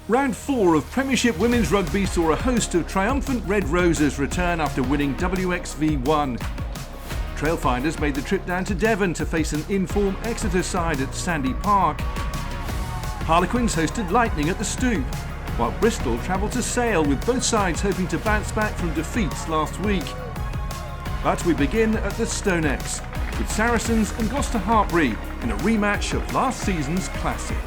Round 4 of Premiership Women's Rugby saw a host of triumphant Red Roses return after winning WXV1. Trailfinders made the trip down to Devon to face an in-form Exeter side at Sandy Park. Harlequins hosted Lightning at the Stoop, while Bristol travelled to Sale, with both sides hoping to bounce back from defeats last week. But we begin at the Stonex, with Saracens and Gloucester Hartpury in a rematch of last season's classic.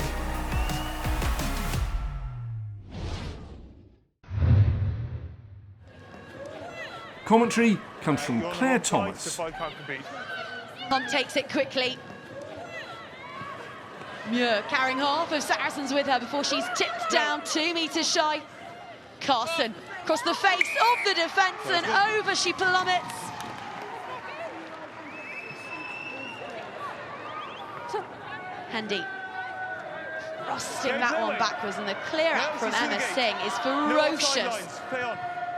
Commentary comes from Claire Thomas. Hunt takes it quickly. Muir carrying half of Saracens with her before she's tipped down 2 metres shy. Carson across the face of the defence and over she plummets. Handy thrusting that one backwards, and the clear out from Emma Singh is ferocious.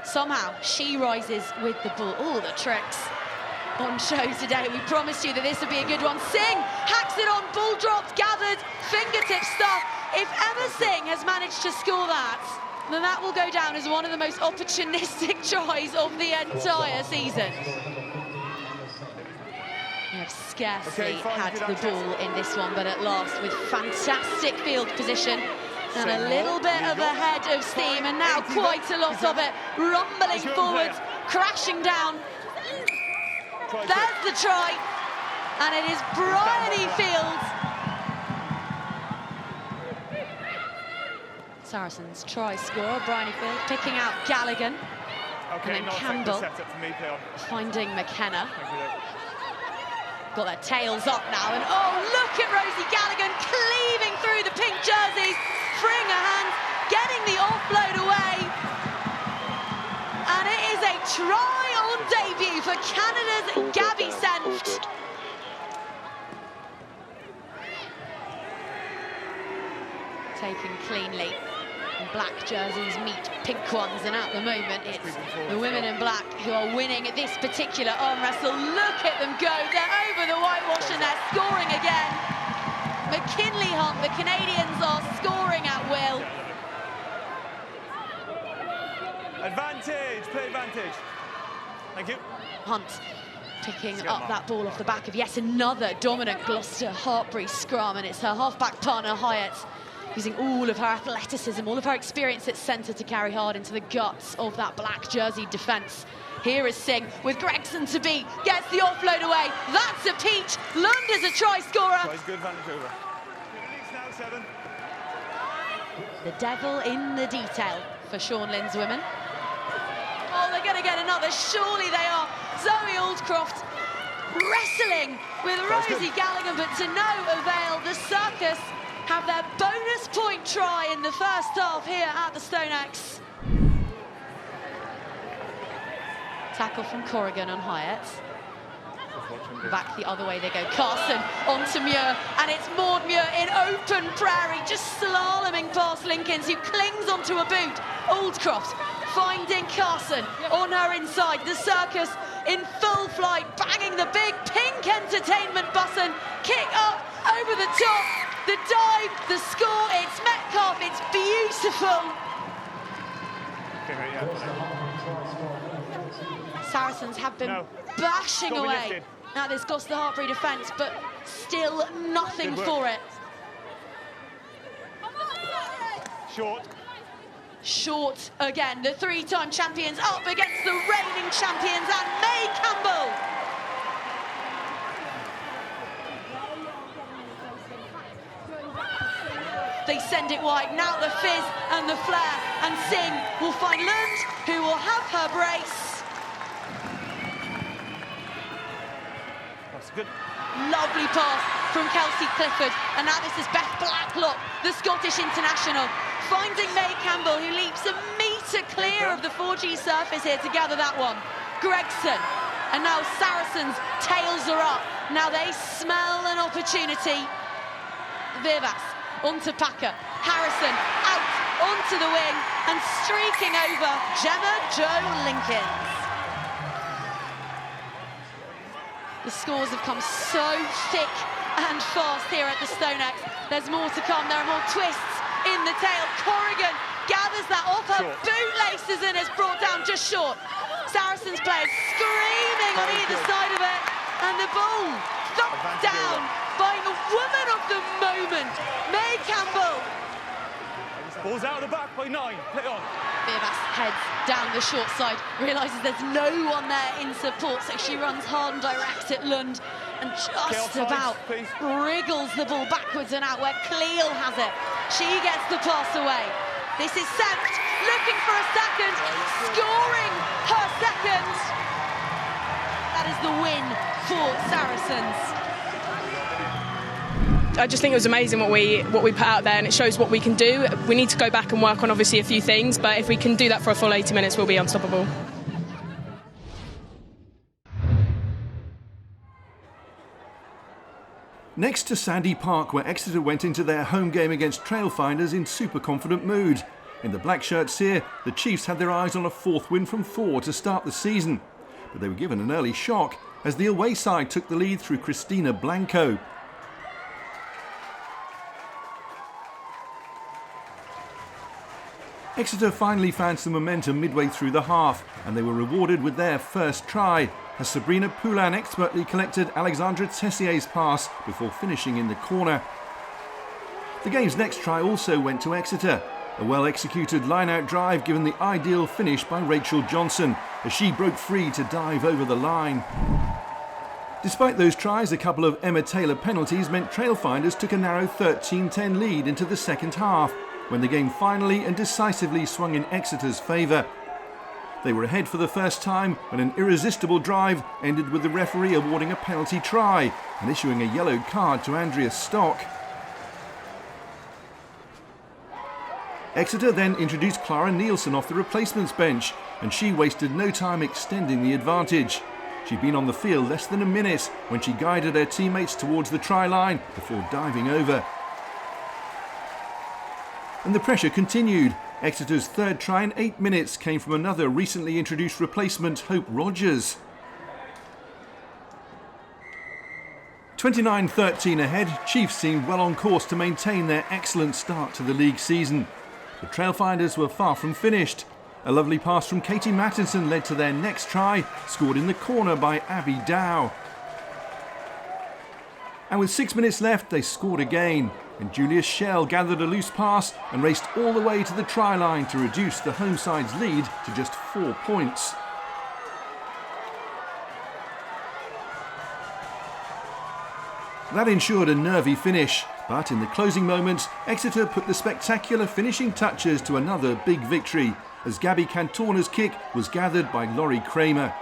Somehow she rises with the ball. All the tricks on show today. We promised you that this would be a good one. Singh hacks it on, ball dropped, gathered, fingertip stuff. If Emma Singh has managed to score that, then that will go down as one of the most opportunistic tries of the entire season. They have scarcely had the ball in this one, but at last, with fantastic field position and a little bit of a head of steam, and now quite a lot of it, rumbling forwards, crashing down. There's the try, and it is Bryony Fields. Saracens try scorer, Bryony Fields picking out Galligan, and then Campbell finding McKenna. Got their tails up now, and oh, look at Rosie Galligan cleaving through the pink jerseys, freeing her hands, getting the offload away. And it is a try-on debut for Canada's Gabby Senft. Taken cleanly. And black jerseys meet pink ones, and at the moment it's the women in black who are winning this particular arm wrestle. Look at them go, they're over the whitewash and they're scoring again. McKinley Hunt, the Canadians are scoring at will. Advantage, play advantage. Thank you. Hunt picking up that ball off the back of yet another dominant Gloucester Hartpury scrum, and it's her half-back partner Hyatt using all of her athleticism, all of her experience at centre to carry hard into the guts of that black jersey defence. Here is Singh with Gregson to beat, gets the offload away. That's a peach. Lund is a try scorer. Good advantage over. The devil in the detail for Sean Lynn's women. Oh, they're going to get another. Surely they are. Zoe Aldcroft wrestling with Rosie Galligan, but to no avail. The Circus have their bonus point try in the first half here at the Stonex. Tackle from Corrigan on Hyatt. Back the other way they go. Carson onto Muir, and it's Maud Muir in open prairie, just slaloming past Linkins, who clings onto a boot. Aldcroft finding Carson on her inside. The Circus in full flight, banging the big pink entertainment button. Kick up over the top. The dive, the score, it's Metcalf, it's beautiful. Saracens have been bashing away at this Gloucester Hartpury defence, but still nothing for it. Short again, the three-time champions up against the reigning champions and May Campbell. They send it wide, now the fizz and the flare, and Singh will find Lund, who will have her brace. That's good. Lovely pass from Kelsey Clifford, and now this is Beth Blacklock, the Scottish international, finding May Campbell, who leaps a metre clear of the 4G surface here to gather that one. Gregson, and now Saracens tails her up. Now they smell an opportunity. Vivas onto Packer, Harrison out onto the wing and streaking over Gemma Jo Linkins. The scores have come so thick and fast here at the Stonex. There's more to come, there are more twists in the tail. Corrigan gathers that off her bootlaces and is brought down just short. Saracens players screaming on either side of it, and the ball thumped down by the woman of the moment, May Campbell. Ball's out of the back by 9. Play on. Beerbass heads down the short side, realises there's no one there in support, so she runs hard and direct at Lund and just about wriggles the ball backwards and out where Cleel has it. She gets the pass away. This is Sempt looking for a second, scoring her second. That is the win for Saracens. I just think it was amazing what we put out there, and it shows what we can do. We need to go back and work on obviously a few things, but if we can do that for a full 80 minutes, we'll be unstoppable. Next to Sandy Park, where Exeter went into their home game against Trailfinders in super confident mood. In the black shirts here, the Chiefs had their eyes on a 4th win from 4 to start the season. But they were given an early shock as the away side took the lead through Christina Blanco. Exeter finally found some momentum midway through the half, and they were rewarded with their first try, as Sabrina Poulin expertly collected Alexandra Tessier's pass before finishing in the corner. The game's next try also went to Exeter. A well-executed line-out drive given the ideal finish by Rachel Johnson, as she broke free to dive over the line. Despite those tries, a couple of Emma Taylor penalties meant Trailfinders took a narrow 13-10 lead into the second half, when the game finally and decisively swung in Exeter's favour. They were ahead for the first time when an irresistible drive ended with the referee awarding a penalty try and issuing a yellow card to Andrea Stock. Exeter then introduced Clara Nielsen off the replacements bench, and she wasted no time extending the advantage. She'd been on the field less than a minute when she guided her teammates towards the try line before diving over. And the pressure continued. Exeter's third try in 8 minutes came from another recently introduced replacement, Hope Rogers. 29-13 ahead, Chiefs seemed well on course to maintain their excellent start to the league season. The Trailfinders were far from finished. A lovely pass from Katie Mattinson led to their next try, scored in the corner by Abby Dow. And with 6 minutes left, they scored again, and Julia Schell gathered a loose pass and raced all the way to the try line to reduce the home side's lead to just 4 points. That ensured a nervy finish, but in the closing moments, Exeter put the spectacular finishing touches to another big victory, as Gabby Cantorna's kick was gathered by Laurie Kramer.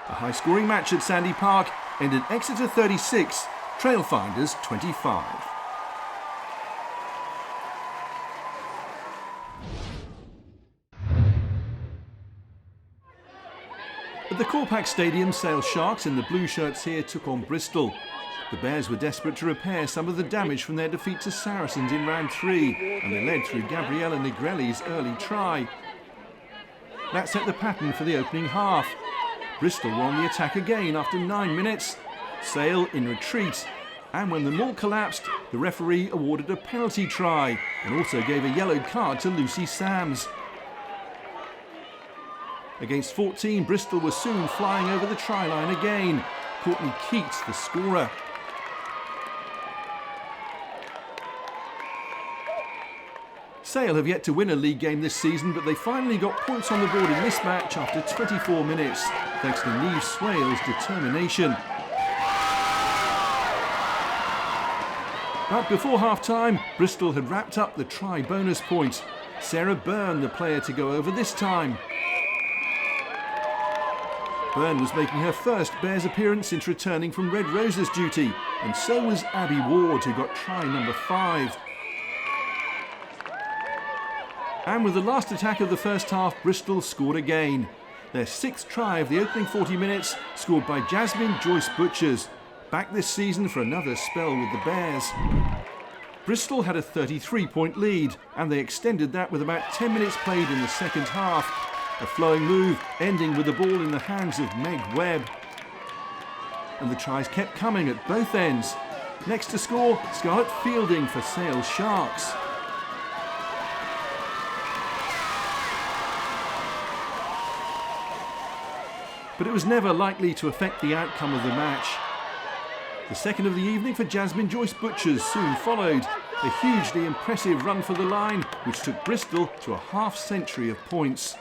A high-scoring match at Sandy Park ended Exeter 36, Trailfinders 25. At the Corpac Stadium, Sale Sharks in the blue shirts here took on Bristol. The Bears were desperate to repair some of the damage from their defeat to Saracens in round 3, and they led through Gabriella Negrelli's early try. That set the pattern for the opening half. Bristol were on the attack again after 9 minutes. Sale in retreat, and when the maul collapsed, the referee awarded a penalty try and also gave a yellow card to Lucy Sams. Against 14, Bristol were soon flying over the try line again. Courtney Keats, the scorer. Sale have yet to win a league game this season, but they finally got points on the board in this match after 24 minutes, thanks to Neve Swale's determination. But before half-time, Bristol had wrapped up the try bonus point. Sarah Byrne, the player to go over this time. Byrne was making her first Bears appearance since returning from Red Roses duty, and so was Abby Ward, who got try number 5. And with the last attack of the first half, Bristol scored again. Their 6th try of the opening 40 minutes, scored by Jasmine Joyce Butchers, back this season for another spell with the Bears. Bristol had a 33-point lead, and they extended that with about 10 minutes played in the second half. A flowing move, ending with the ball in the hands of Meg Webb. And the tries kept coming at both ends. Next to score, Scarlett Fielding for Sale Sharks. but it was never likely to affect the outcome of the match. The second of the evening for Jasmine Joyce Butchers soon followed, a hugely impressive run for the line which took Bristol to a half-century of points.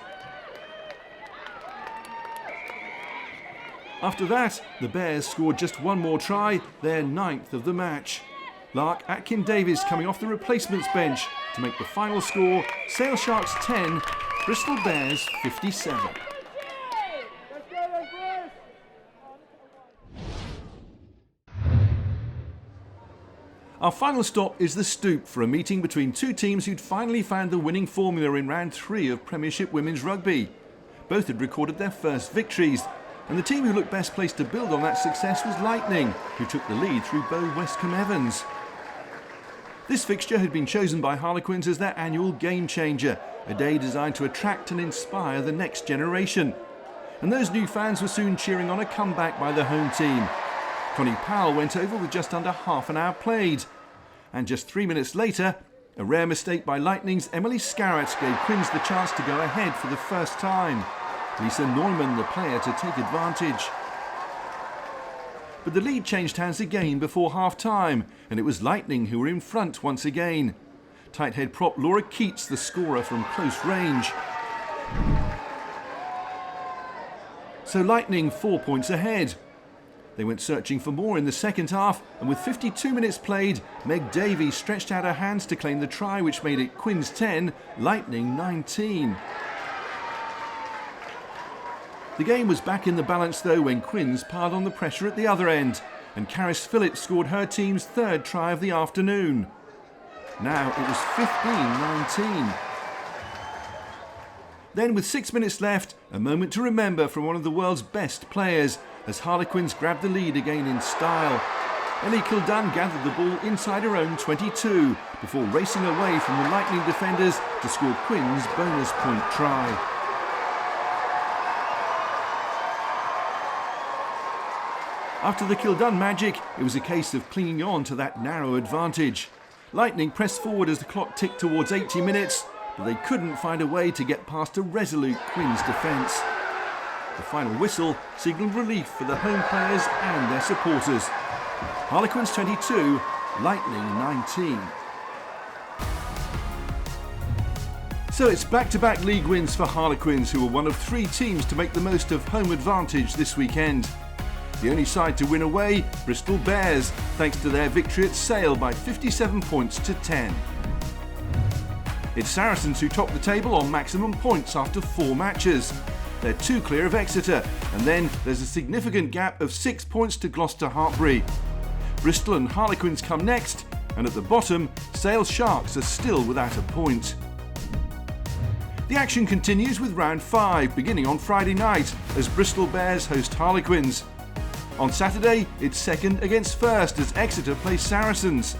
After that, the Bears scored just one more try, their 9th of the match. Lark Atkin-Davies coming off the replacements bench to make the final score Sale Sharks 10, Bristol Bears 57. Our final stop is the Stoop for a meeting between two teams who'd finally found the winning formula in round 3 of Premiership Women's Rugby. Both had recorded their first victories, and the team who looked best placed to build on that success was Lightning, who took the lead through Beau Westcombe-Evans. This fixture had been chosen by Harlequins as their annual game changer, a day designed to attract and inspire the next generation. And those new fans were soon cheering on a comeback by the home team. Connie Powell went over with just under half an hour played. And just 3 minutes later, a rare mistake by Lightning's Emily Scarrett gave Quins the chance to go ahead for the first time. Lisa Neumann, the player, to take advantage. But the lead changed hands again before half-time, and it was Lightning who were in front once again. Tight head prop Laura Keats, the scorer from close range. So Lightning 4 points ahead. They went searching for more in the second half, and with 52 minutes played, Meg Davies stretched out her hands to claim the try which made it Quins 10, Lightning 19. The game was back in the balance though when Quins piled on the pressure at the other end, and Caris Phillips scored her team's 3rd try of the afternoon. Now it was 15-19. Then with 6 minutes left, a moment to remember from one of the world's best players as Harlequins grabbed the lead again in style. Ellie Kildunn gathered the ball inside her own 22 before racing away from the Lightning defenders to score Quins' bonus point try. After the Kildunn magic, it was a case of clinging on to that narrow advantage. Lightning pressed forward as the clock ticked towards 80 minutes, but they couldn't find a way to get past a resolute Quins defence. The final whistle signalled relief for the home players and their supporters. Harlequins 22, Lightning 19. So it's back-to-back league wins for Harlequins, who were one of 3 teams to make the most of home advantage this weekend. The only side to win away, Bristol Bears, thanks to their victory at Sale by 57 points to 10. It's Saracens who top the table on maximum points after 4 matches. They're 2 clear of Exeter, and then there's a significant gap of 6 points to Gloucester Hartpury. Bristol and Harlequins come next, and at the bottom, Sale Sharks are still without a point. The action continues with round 5, beginning on Friday night, as Bristol Bears host Harlequins. On Saturday, it's second against first as Exeter play Saracens.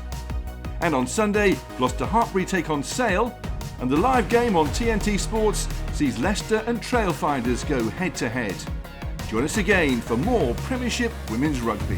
And on Sunday, Gloucester Hartpury take on Sale, and the live game on TNT Sports sees Leicester and Trailfinders go head-to-head. Join us again for more Premiership Women's Rugby.